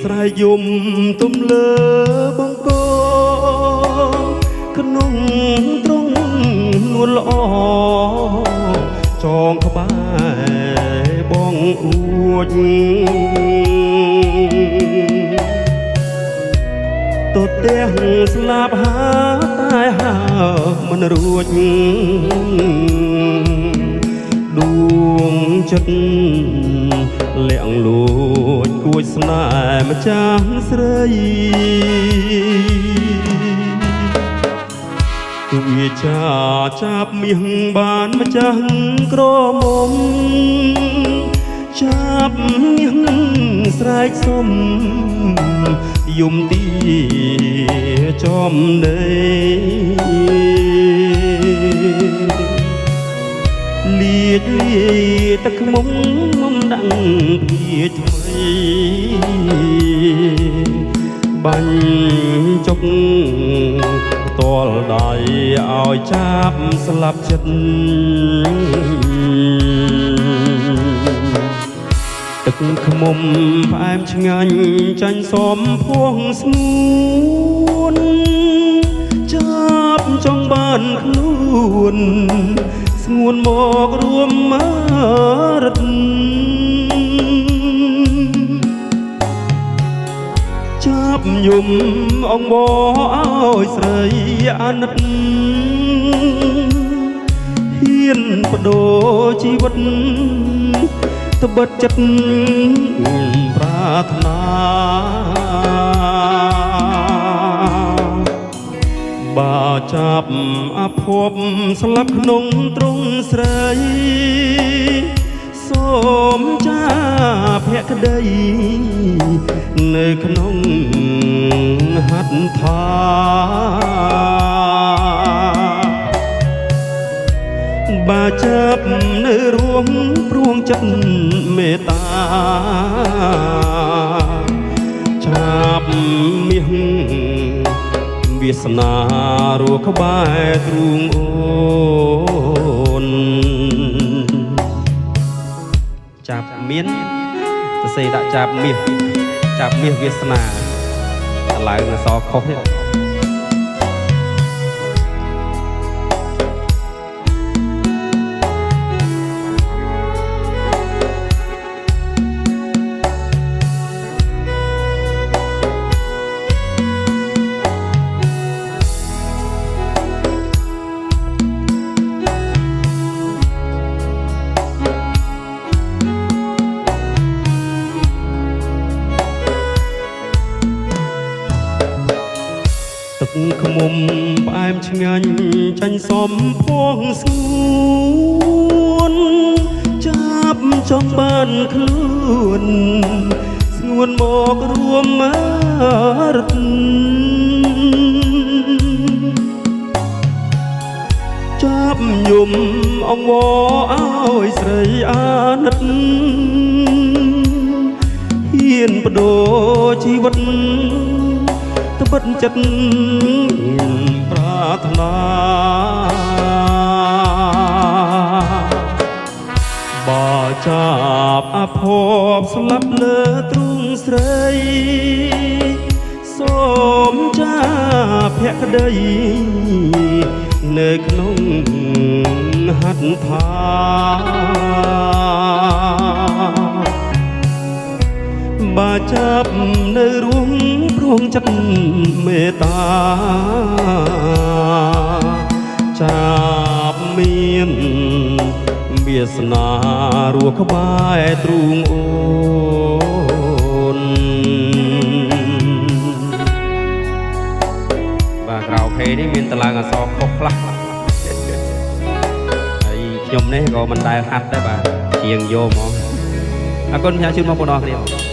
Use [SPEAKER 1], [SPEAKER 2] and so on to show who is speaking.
[SPEAKER 1] ស្រ័យយំទំលើបង្កក្នុងត្រង់នួនល្អចងក្បែរបងអួចទទាំងស្លាប់ហាតែហើមិនរួចដួងចិត្តលាក់លួចគួចស្នេហ៍ម្ចាស់ស្រីវាចាប់មាសបានម្ចាស់ក្រមុំចាប់មាសស្រែកសុំយំទីចំណេលាយទឹកខ្មុំមុំដាក់ភាថ្មីបាញ់ចុកតលដៃឲ្យចាប់ស្លាប់ចិត្តទឹកខ្មុំផ្អែមឆ្ងាញ់ចាញ់សមភួងស្ងួនចាប់ចង់បានខ្លួនស្ងួនមករួមរត់ចាប់យំអងបឲ្យស្រីអាណិតហ៊ានបដូរជីវិតត្បិតចិត្តប្រាថ្នាបើចាប់អភពស្លាប់ក្នុងទ្រង់ស្រីសូមចាភក្តីនៅក្នុងហត្ថថាបើចាប់នៅរួមព្រួងចិត្តមេត្តាចាប់មាសវាសនារੂក្បែរទ្រូងអូនចាប់មានសរសេរដាក់ចាប់មាសវាសនាឥឡូវអសខុសទេទឹកខ្មុំផ្អែមឆ្ងាញ់ចាញ់សមភួងស្ងួនចាប់ចង់បានខ្លួនស្ងួនមករួមរត់ចាប់យំអង្វរឲ្យស្រីអាណិតហ៊ានបដូរជីវិតត្បិតចិត្តប្រាថ្នាបើចាប់អភពស្លាប់លើទ្រូងស្រីសូមចាភក្តីនៅក្នុងហត្ថថាបើចាប់នៅរួមព្រួងចិត្តមេត្តាចាប់មានវាសនារੂក្បែរទ្រូងអូនបាទក្រៅភេនេះមានតឡើងអសខុសខ្លះហើយខ្ញុំនេះក៏មិនដែលហាត់ដែរបាទជាងយកហ្មងអរគុណផ្សាយជូនមកបងប្អូនគ្នា